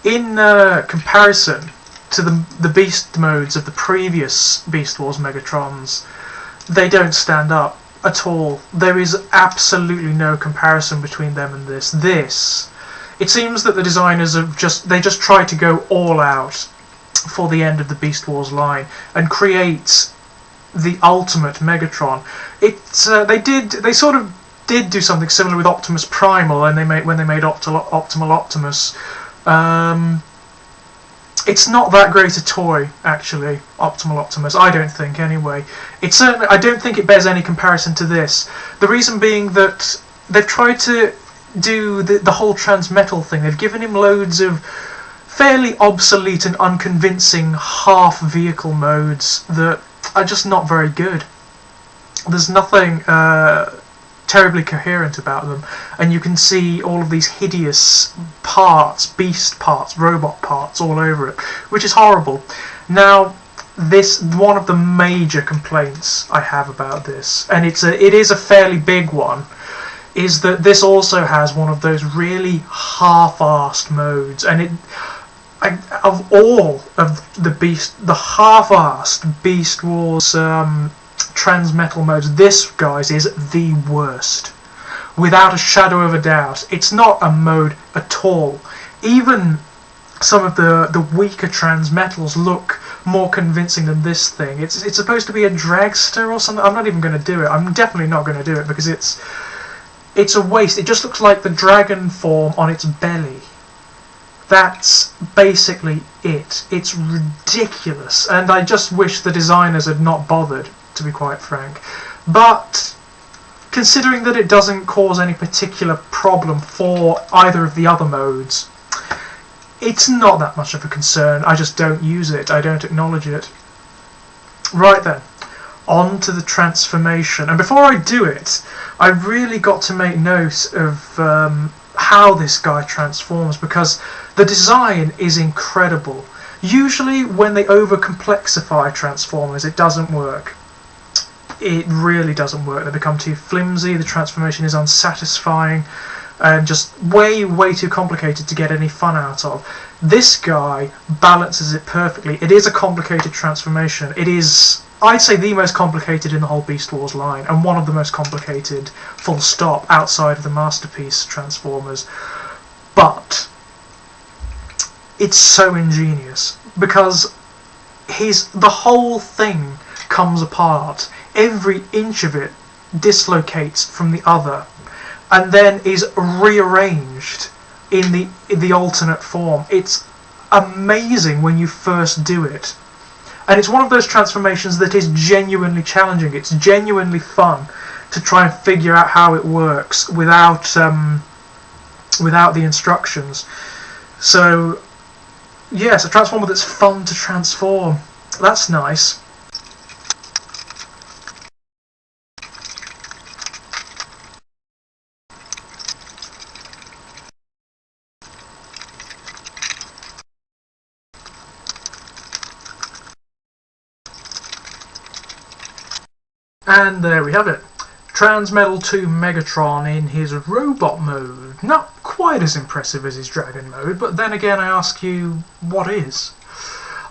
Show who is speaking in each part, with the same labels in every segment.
Speaker 1: in comparison to the beast modes of the previous Beast Wars Megatrons, they don't stand up at all. There is absolutely no comparison between them and this. It seems that the designers have just tried to go all out for the end of the Beast Wars line and create the ultimate Megatron. They sort of did do something similar with Optimus Primal when they made Optimal Optimus. It's not that great a toy, actually, Optimal Optimus. I don't think, anyway. I don't think it bears any comparison to this. The reason being that they've tried to do the whole Transmetal thing. They've given him loads of fairly obsolete and unconvincing half-vehicle modes that are just not very good. There's nothing terribly coherent about them, and you can see all of these hideous parts, beast parts, robot parts all over it, which is horrible. Now, one of the major complaints I have about this, and it is a fairly big one, is that this also has one of those really half-arsed modes, and of all of the half-arsed Beast Wars Transmetal modes, this, guys, is the worst, without a shadow of a doubt. It's not a mode at all. Even some of the weaker Transmetals look more convincing than this thing. It's supposed to be a dragster or something. I'm not even going to do it. I'm definitely not going to do it because it's a waste. It just looks like the dragon form on its belly. That's basically it. It's ridiculous, and I just wish the designers had not bothered, to be quite frank. But considering that it doesn't cause any particular problem for either of the other modes, it's not that much of a concern. I just don't use it. I don't acknowledge it. Right then, on to the transformation. And before I do it, I really got to make note of how this guy transforms, because the design is incredible. Usually when they over-complexify Transformers, it doesn't work. It really doesn't work. They become too flimsy, the transformation is unsatisfying, and just way too complicated to get any fun out of. This guy balances it perfectly. It is a complicated transformation. It is, I'd say, the most complicated in the whole Beast Wars line, and one of the most complicated, full stop, outside of the Masterpiece Transformers. But it's so ingenious, because the whole thing comes apart. Every inch of it dislocates from the other, and then is rearranged in the alternate form. It's amazing when you first do it. And it's one of those transformations that is genuinely challenging. It's genuinely fun to try and figure out how it works without the instructions. So, yes, a transformer that's fun to transform. That's nice. And there we have it. Transmetal 2 Megatron in his robot mode. Not quite as impressive as his dragon mode, but then again I ask you, what is?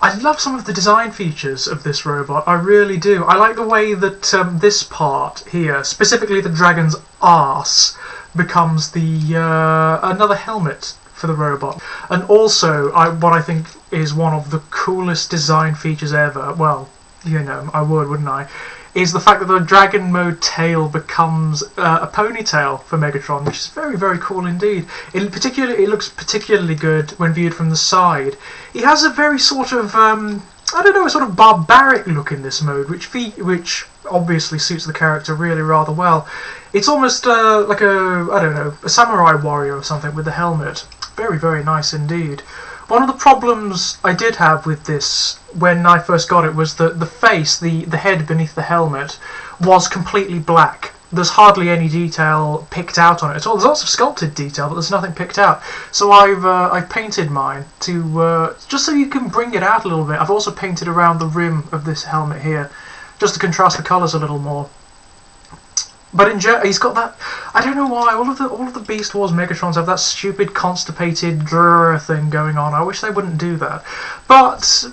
Speaker 1: I love some of the design features of this robot, I really do. I like the way that this part here, specifically the dragon's arse, becomes another helmet for the robot. And also, what I think is one of the coolest design features ever, well, you know, I would, wouldn't I? Is the fact that the dragon mode tail becomes a ponytail for Megatron, which is very cool indeed. It looks particularly good when viewed from the side. He has a very sort of I don't know, a sort of barbaric look in this mode, which obviously suits the character really rather well. It's almost like a samurai warrior or something with the helmet. Very nice indeed. One of the problems I did have with this when I first got it was that the face, the head beneath the helmet, was completely black. There's hardly any detail picked out on it at all. There's lots of sculpted detail, but there's nothing picked out. So I've painted mine to just so you can bring it out a little bit. I've also painted around the rim of this helmet here, just to contrast the colours a little more. But he's got that. I don't know why all of the Beast Wars Megatrons have that stupid constipated grrr thing going on. I wish they wouldn't do that. But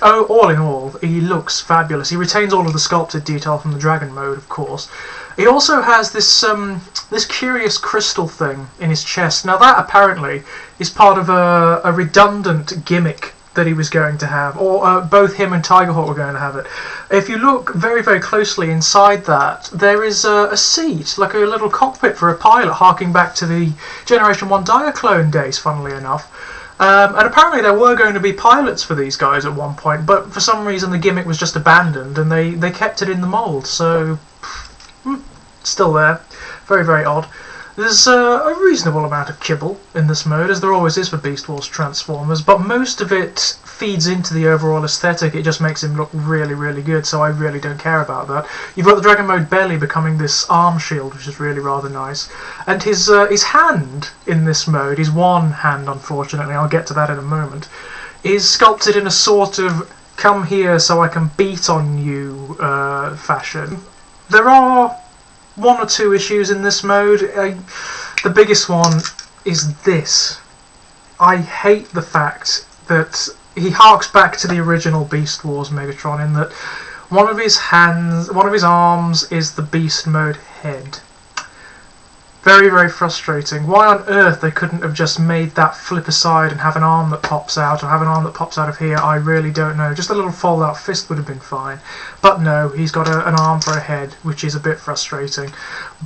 Speaker 1: all in all, he looks fabulous. He retains all of the sculpted detail from the Dragon mode, of course. He also has this curious crystal thing in his chest. Now that apparently is part of a redundant gimmick that he was going to have, or both him and Tigerhawk were going to have it. If you look very, very closely inside that, there is a seat, like a little cockpit for a pilot, harking back to the Generation 1 Diaclone days, funnily enough. And apparently there were going to be pilots for these guys at one point, but for some reason the gimmick was just abandoned, and they kept it in the mould, so still there. Very, very odd. There's a reasonable amount of kibble in this mode, as there always is for Beast Wars Transformers, but most of it feeds into the overall aesthetic. It just makes him look really, really good, so I really don't care about that. You've got the Dragon Mode belly becoming this arm shield, which is really rather nice. And his hand in this mode, his one hand unfortunately, I'll get to that in a moment, is sculpted in a sort of come here so I can beat on you fashion. There are one or two issues in this mode. The biggest one is this. I hate the fact that he harks back to the original Beast Wars Megatron in that one of his arms is the Beast Mode head. Very, very frustrating. Why on earth they couldn't have just made that flip aside and have an arm that pops out, or have an arm that pops out of here, I really don't know. Just a little fold-out fist would have been fine. But no, he's got an arm for a head, which is a bit frustrating.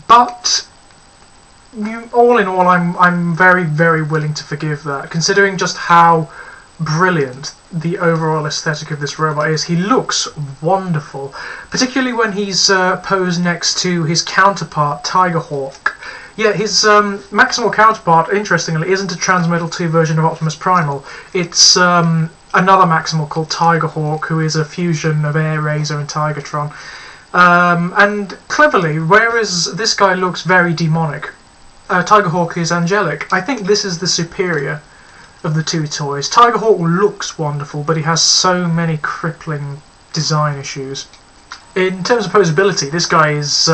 Speaker 1: But all in all, I'm very, very willing to forgive that, considering just how brilliant the overall aesthetic of this robot is. He looks wonderful, particularly when he's posed next to his counterpart, Tigerhawk. Yeah, his maximal counterpart, interestingly, isn't a Transmetal 2 version of Optimus Primal. It's another maximal called Tigerhawk, who is a fusion of Air Razor and Tigatron. And cleverly, whereas this guy looks very demonic, Tigerhawk is angelic. I think this is the superior of the two toys. Tigerhawk looks wonderful, but he has so many crippling design issues. In terms of posability, this guy is,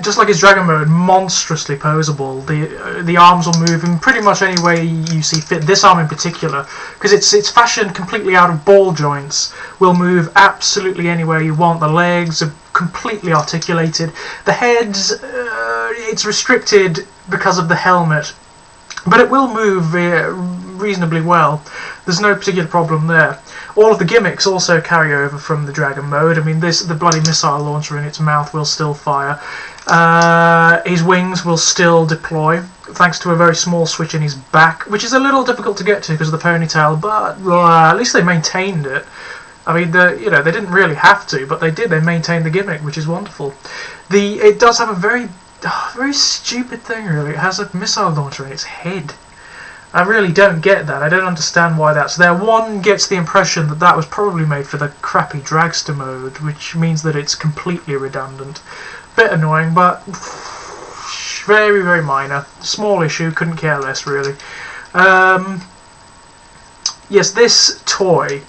Speaker 1: just like his Dragon Mode, monstrously posable. The arms will move in pretty much any way you see fit. This arm in particular, because it's fashioned completely out of ball joints, will move absolutely anywhere you want. The legs are completely articulated. The head, it's restricted because of the helmet, but it will move reasonably well. There's no particular problem there. All of the gimmicks also carry over from the Dragon Mode. I mean, the bloody missile launcher in its mouth will still fire. His wings will still deploy, thanks to a very small switch in his back, which is a little difficult to get to because of the ponytail, but at least they maintained it. I mean, they didn't really have to, but they did. They maintained the gimmick, which is wonderful. It does have a very stupid thing, really. It has a missile launcher in its head. I really don't get that. I don't understand why that's there. One gets the impression that was probably made for the crappy Dragster mode, which means that it's completely redundant. Bit annoying, but very, very minor. Small issue, couldn't care less, really. Yes, this toy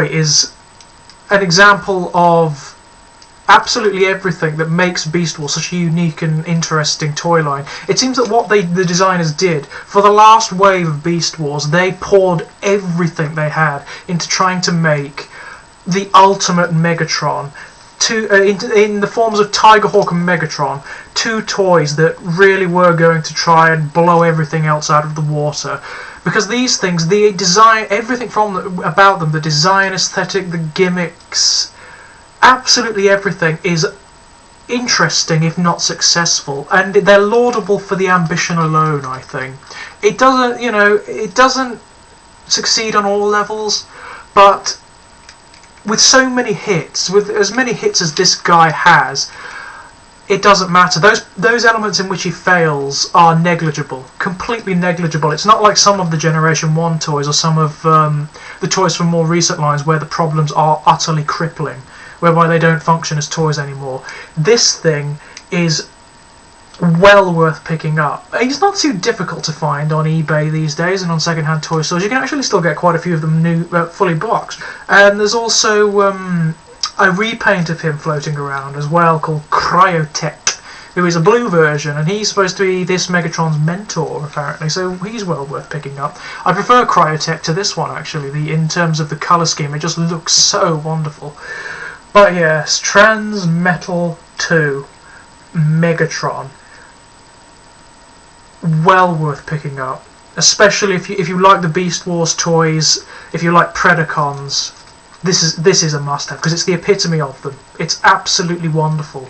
Speaker 1: is an example of absolutely everything that makes Beast Wars such a unique and interesting toy line. It seems that what the designers did for the last wave of Beast Wars, they poured everything they had into trying to make the ultimate Megatron, in the forms of Tigerhawk and Megatron, two toys that really were going to try and blow everything else out of the water. Because these things, the design, everything about them, the design, aesthetic, the gimmicks, absolutely everything is interesting if not successful, and they're laudable for the ambition alone. I think it doesn't succeed on all levels, but with so many hits, with as many hits as this guy has, it doesn't matter. Those elements in which he fails are negligible, completely negligible. It's not like some of the Generation 1 toys or some of the toys from more recent lines where the problems are utterly crippling, whereby they don't function as toys anymore. This thing is well worth picking up. He's not too difficult to find on eBay these days and on second-hand toy stores. You can actually still get quite a few of them new, fully boxed. And there's also a repaint of him floating around as well called Cryotech, who is a blue version, and he's supposed to be this Megatron's mentor, apparently, so he's well worth picking up. I prefer Cryotech to this one, actually. In terms of the colour scheme, it just looks so wonderful. But yes, Transmetal 2 Megatron, well worth picking up, especially if you like the Beast Wars toys, if you like Predacons. This is a must-have, because it's the epitome of them. It's absolutely wonderful.